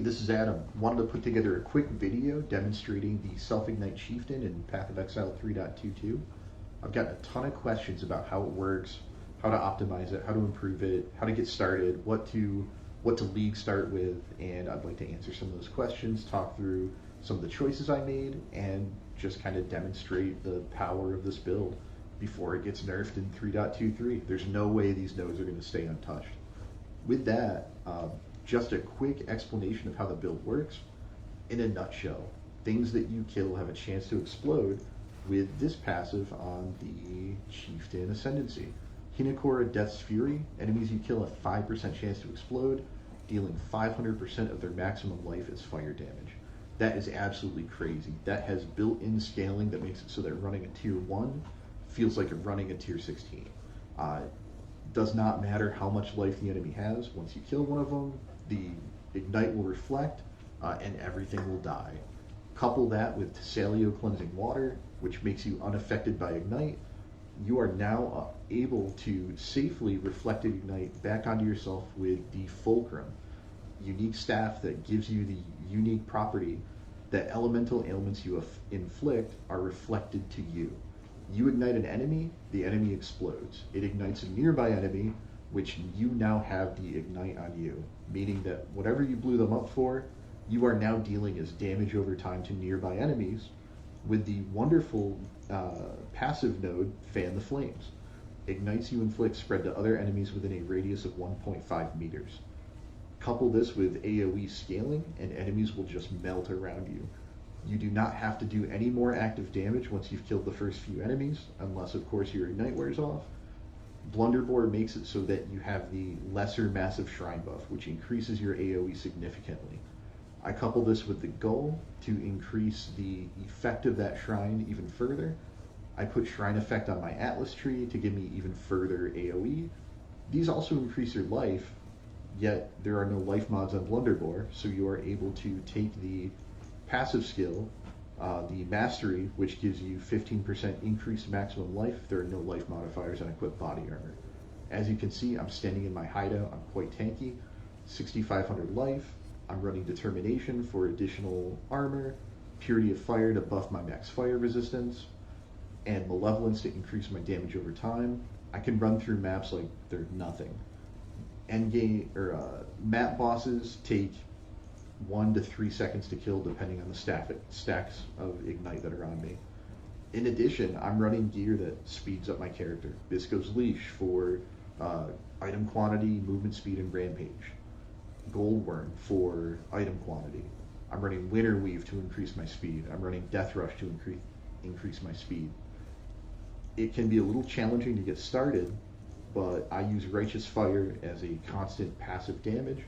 this is Adam. Wanted to put together a quick video demonstrating the Self-Ignite Chieftain in Path of Exile 3.22. I've gotten a ton of questions about how it works, how to optimize it, how to improve it, how to get started, what to league start with, and I'd like to answer some of those questions, talk through some of the choices I made, and just kind of demonstrate the power of this build before it gets nerfed in 3.23. There's no way these nodes are going to stay untouched. With that, just a quick explanation of how the build works. In a nutshell, things that you kill have a chance to explode with this passive on the Chieftain Ascendancy. Hinekora Death's Fury, enemies you kill have 5% chance to explode, dealing 500% of their maximum life as fire damage. That is absolutely crazy. That has built-in scaling that makes it so that running a tier 1 feels like running a tier 16. Does not matter how much life the enemy has. Once you kill one of them, the Ignite will reflect and everything will die. Couple that with Tessalio Cleansing Water, which makes you unaffected by Ignite. You are now able to safely reflect Ignite back onto yourself with the Fulcrum, unique staff that gives you the unique property that elemental ailments you inflict are reflected to you. You ignite an enemy, the enemy explodes. It ignites a nearby enemy, which you now have the Ignite on you, meaning that whatever you blew them up for, you are now dealing as damage over time to nearby enemies with the wonderful passive node, Fan the Flames. Ignites you inflict spread to other enemies within a radius of 1.5 meters. Couple this with AoE scaling, and enemies will just melt around you. You do not have to do any more active damage once you've killed the first few enemies, unless of course your Ignite wears off. Blunderbore makes it so that you have the lesser massive shrine buff, which increases your AoE significantly. I couple this with the Gull to increase the effect of that shrine even further. I put Shrine Effect on my Atlas tree to give me even further AoE. These also increase your life, yet there are no life mods on Blunderbore, so you are able to take the passive skill, the Mastery, which gives you 15% increased maximum life if there are no life modifiers on equipped body armor. As you can see, I'm standing in my hideout. I'm quite tanky, 6,500 life. I'm running Determination for additional armor, Purity of Fire to buff my max fire resistance, and Malevolence to increase my damage over time. I can run through maps like they're nothing. Endgame or map bosses take 1 to 3 seconds to kill depending on the stacks of Ignite that are on me. In addition, I'm running gear that speeds up my character. Bisco's Leash for item quantity, movement speed, and rampage. Goldworm for item quantity. I'm running Winter Weave to increase my speed. I'm running Death Rush to increase my speed. It can be a little challenging to get started, but I use Righteous Fire as a constant passive damage,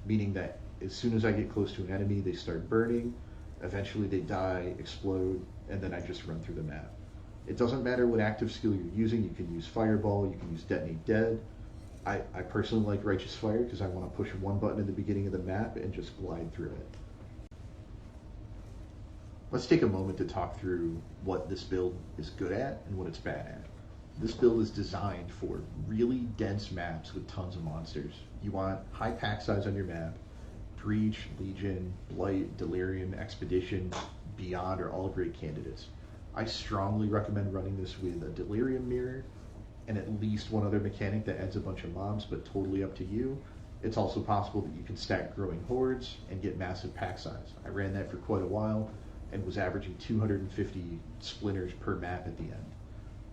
meaning that as soon as I get close to an enemy, they start burning, eventually they die, explode, and then I just run through the map. It doesn't matter what active skill you're using. You can use Fireball, you can use Detonate Dead. I personally like Righteous Fire because I want to push one button at the beginning of the map and just glide through it. Let's take a moment to talk through what this build is good at and what it's bad at. This build is designed for really dense maps with tons of monsters. You want high pack size on your map. Breach, Legion, Blight, Delirium, Expedition, Beyond are all great candidates. I strongly recommend running this with a Delirium Mirror and at least one other mechanic that adds a bunch of mobs, but totally up to you. It's also possible that you can stack Growing Hordes and get massive pack size. I ran that for quite a while and was averaging 250 splinters per map at the end.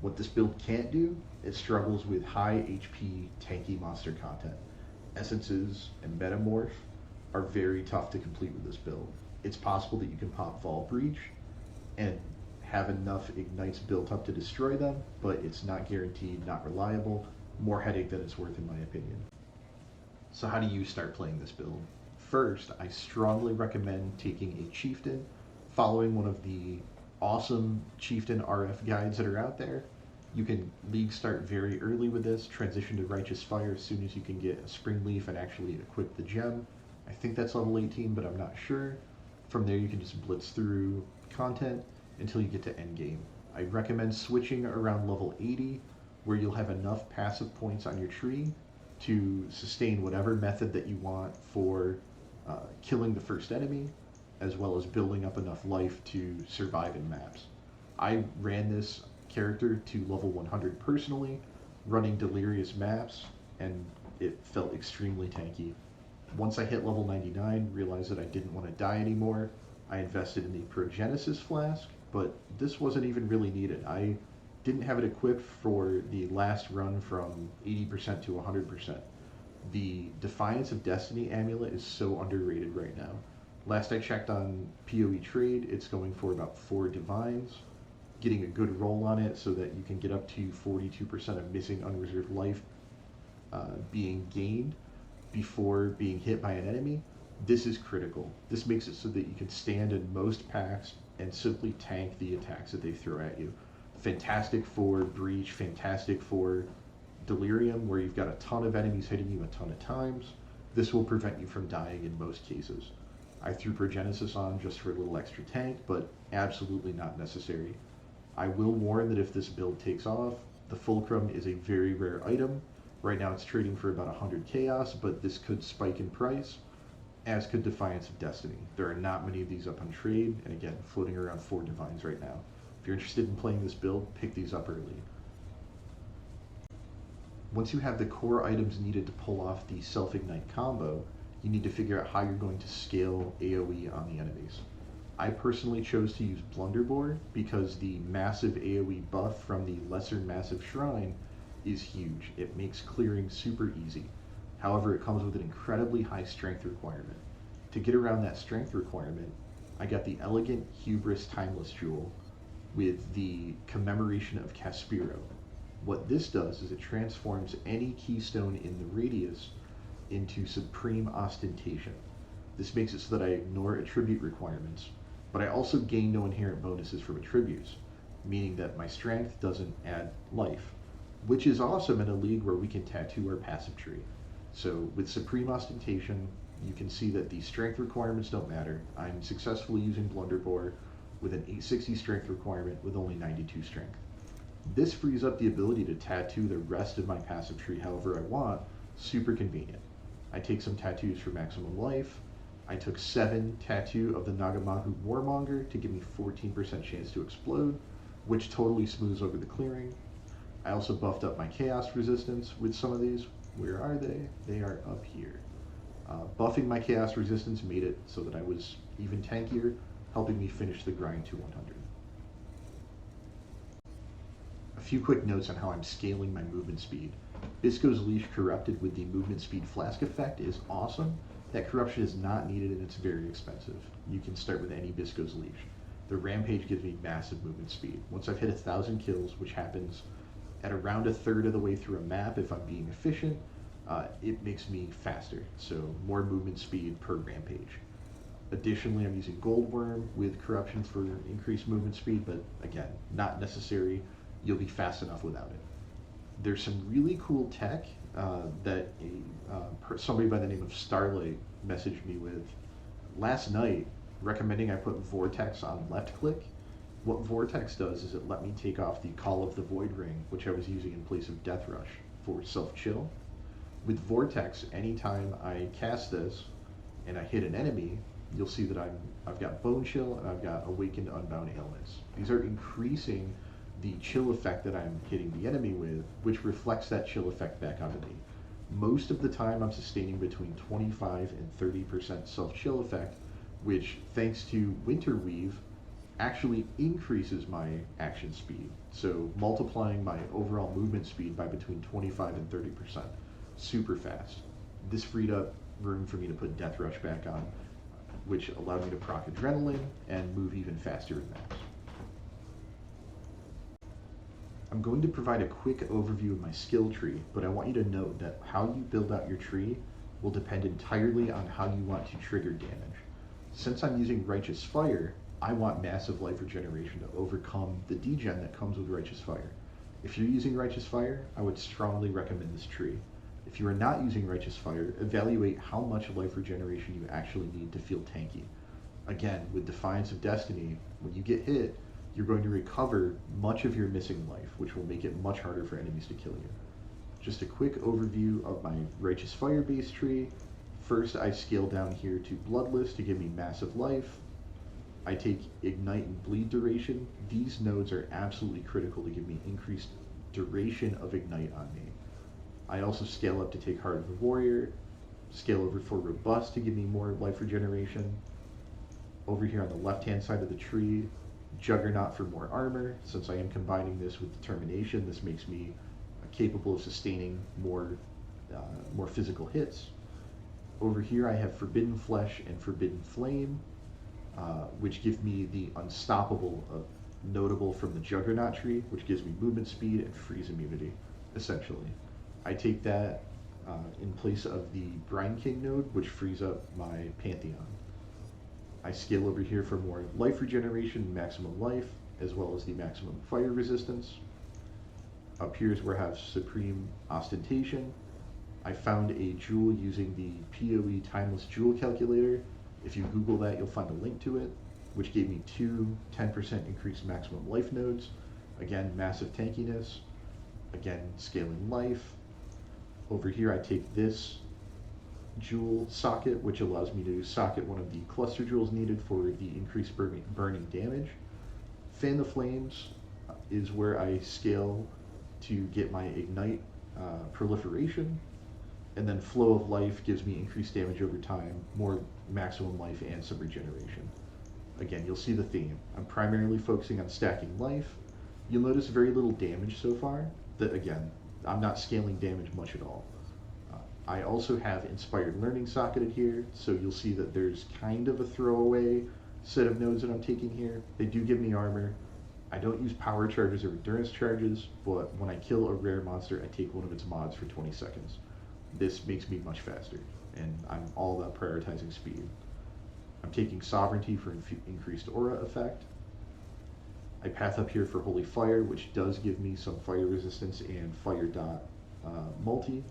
What this build can't do, it struggles with high HP tanky monster content. Essences and Metamorph are very tough to complete with this build. It's possible that you can pop Vault Breach and have enough Ignites built up to destroy them, but it's not guaranteed, not reliable, more headache than it's worth in my opinion. So how do you start playing this build? First, I strongly recommend taking a Chieftain, following one of the awesome Chieftain RF guides that are out there. You can league start very early with this, transition to Righteous Fire as soon as you can get a Spring Leaf and actually equip the gem. I think that's level 18, but I'm not sure. From there you can just blitz through content until you get to endgame. I recommend switching around level 80, where you'll have enough passive points on your tree to sustain whatever method that you want for killing the first enemy, as well as building up enough life to survive in maps. I ran this character to level 100 personally, running delirious maps, and it felt extremely tanky. Once I hit level 99, realized that I didn't want to die anymore, I invested in the Progenesis flask, but this wasn't even really needed. I didn't have it equipped for the last run from 80% to 100%. The Defiance of Destiny amulet is so underrated right now. Last I checked on PoE trade, it's going for about 4 divines. Getting a good roll on it so that you can get up to 42% of missing unreserved life being gained before being hit by an enemy. This is critical. This makes it so that you can stand in most packs and simply tank the attacks that they throw at you. Fantastic for Breach, fantastic for Delirium, where you've got a ton of enemies hitting you a ton of times. This will prevent you from dying in most cases. I threw Progenesis on just for a little extra tank, but absolutely not necessary. I will warn that if this build takes off, the Fulcrum is a very rare item. Right now it's trading for about 100 chaos, but this could spike in price, as could Defiance of Destiny. There are not many of these up on trade, and again, floating around 4 divines right now. If you're interested in playing this build, pick these up early. Once you have the core items needed to pull off the Self-Ignite combo, you need to figure out how you're going to scale AoE on the enemies. I personally chose to use Blunderbore because the massive AoE buff from the Lesser Massive Shrine is huge. It makes clearing super easy. However, it comes with an incredibly high strength requirement. To get around that strength requirement, I got the Elegant Hubris Timeless Jewel with the Commemoration of Caspiro. What this does is it transforms any keystone in the radius into Supreme Ostentation. This makes it so that I ignore attribute requirements, but I also gain no inherent bonuses from attributes, meaning that my strength doesn't add life, which is awesome in a league where we can tattoo our passive tree. So with Supreme Ostentation, you can see that the strength requirements don't matter. I'm successfully using Blunderbore with an 860 strength requirement with only 92 strength. This frees up the ability to tattoo the rest of my passive tree however I want. Super convenient. I take some tattoos for maximum life. I took 7 tattoo of the Nagamahu Warmonger to give me 14% chance to explode, which totally smooths over the clearing. I also buffed up my chaos resistance with some of these. Where are they? They are up here. Buffing my chaos resistance made it so that I was even tankier, helping me finish the grind to 100. A few quick notes on how I'm scaling my movement speed. Bisco's Leash corrupted with the movement speed flask effect is awesome. That corruption is not needed and it's very expensive. You can start with any Bisco's Leash. The Rampage gives me massive movement speed. Once I've hit 1,000 kills, which happens at around a third of the way through a map if I'm being efficient, it makes me faster, so more movement speed per Rampage. Additionally, I'm using Goldworm with corruption for increased movement speed, but again, not necessary. You'll be fast enough without it. There's some really cool tech that somebody by the name of Starlight messaged me with last night, recommending I put Vortex on left click. What Vortex does is it let me take off the Call of the Void Ring, which I was using in place of Death Rush for self-chill. With Vortex, anytime I cast this and I hit an enemy, you'll see that I've got Bone Chill and I've got Awakened Unbound Ailments. These are increasing the chill effect that I'm hitting the enemy with, which reflects that chill effect back onto me. Most of the time I'm sustaining between 25 and 30% self-chill effect, which thanks to Winterweave actually increases my action speed. So multiplying my overall movement speed by between 25 and 30%. Super fast. This freed up room for me to put Death Rush back on, which allowed me to proc Adrenaline and move even faster in maps. I'm going to provide a quick overview of my skill tree, but I want you to note that how you build out your tree will depend entirely on how you want to trigger damage. Since I'm using Righteous Fire, I want massive life regeneration to overcome the degen that comes with Righteous Fire. If you're using Righteous Fire, I would strongly recommend this tree. If you are not using Righteous Fire, evaluate how much life regeneration you actually need to feel tanky. Again, with Defiance of Destiny, when you get hit, you're going to recover much of your missing life, which will make it much harder for enemies to kill you. Just a quick overview of my Righteous Fire base tree. First, I scale down here to Bloodless to give me massive life. I take Ignite and Bleed duration. These nodes are absolutely critical to give me increased duration of Ignite on me. I also scale up to take Heart of the Warrior, scale over for Robust to give me more life regeneration. Over here on the left-hand side of the tree, Juggernaut for more armor. Since I am combining this with Determination, this makes me capable of sustaining more physical hits. Over here I have Forbidden Flesh and Forbidden Flame, which give me the Unstoppable notable from the Juggernaut tree, which gives me movement speed and freeze immunity, essentially. I take that in place of the Brine King node, which frees up my Pantheon. I scale over here for more life regeneration and maximum life, as well as the maximum fire resistance. Up here is where I have Supreme Ostentation. I found a jewel using the PoE Timeless Jewel Calculator. If you Google that, you'll find a link to it, which gave me two 10% increased maximum life nodes. Again, massive tankiness. Again, scaling life. Over here, I take this jewel socket, which allows me to socket one of the cluster jewels needed for the increased burning damage. Fan the Flames is where I scale to get my Ignite proliferation. And then Flow of Life gives me increased damage over time, more maximum life, and some regeneration. Again, you'll see the theme. I'm primarily focusing on stacking life. You'll notice very little damage so far. That again, I'm not scaling damage much at all. I also have Inspired Learning socketed here, so you'll see that there's kind of a throwaway set of nodes that I'm taking here. They do give me armor. I don't use power charges or endurance charges, but when I kill a rare monster, I take one of its mods for 20 seconds. This makes me much faster, and I'm all about prioritizing speed. I'm taking Sovereignty for increased aura effect. I path up here for Holy Fire, which does give me some fire resistance and fire dot multi.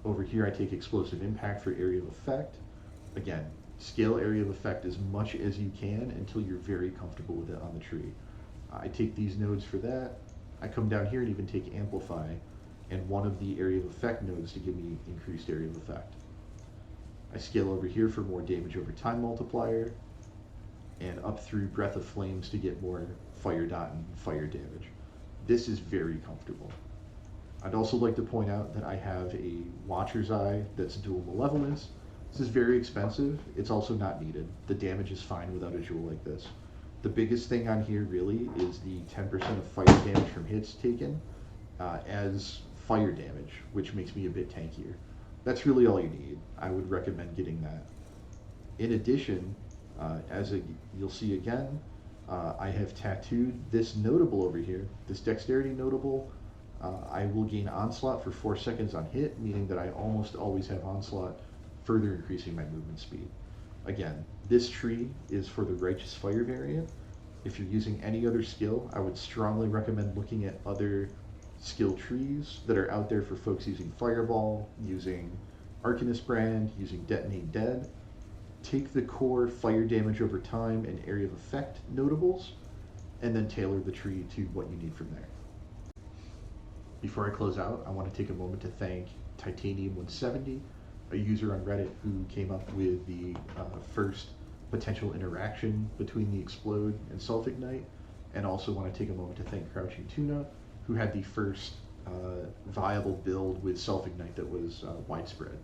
Over here I take Explosive Impact for area of effect. Again, scale area of effect as much as you can until you're very comfortable with it on the tree. I take these nodes for that. I come down here and even take Amplify and one of the area of effect nodes to give me increased area of effect. I scale over here for more damage over time multiplier, and up through Breath of Flames to get more fire dot and fire damage. This is very comfortable. I'd also like to point out that I have a Watcher's Eye that's dual Malevolence. This is very expensive. It's also not needed. The damage is fine without a jewel like this. The biggest thing on here really is the 10% of fire damage from hits taken as fire damage, which makes me a bit tankier. That's really all you need. I would recommend getting that. In addition, you'll see again, I have tattooed this notable over here, this dexterity notable. I will gain Onslaught for 4 seconds on hit, meaning that I almost always have Onslaught, further increasing my movement speed. Again, this tree is for the Righteous Fire variant. If you're using any other skill, I would strongly recommend looking at other skill trees that are out there for folks using Fireball, using Arcanist Brand, using Detonate Dead. Take the core fire damage over time and area of effect notables, and then tailor the tree to what you need from there. Before I close out, I want to take a moment to thank Titanium170, a user on Reddit who came up with the first potential interaction between the Explode and Self-Ignite, and also want to take a moment to thank Crouching Tuna, who had the first viable build with Self-Ignite that was widespread.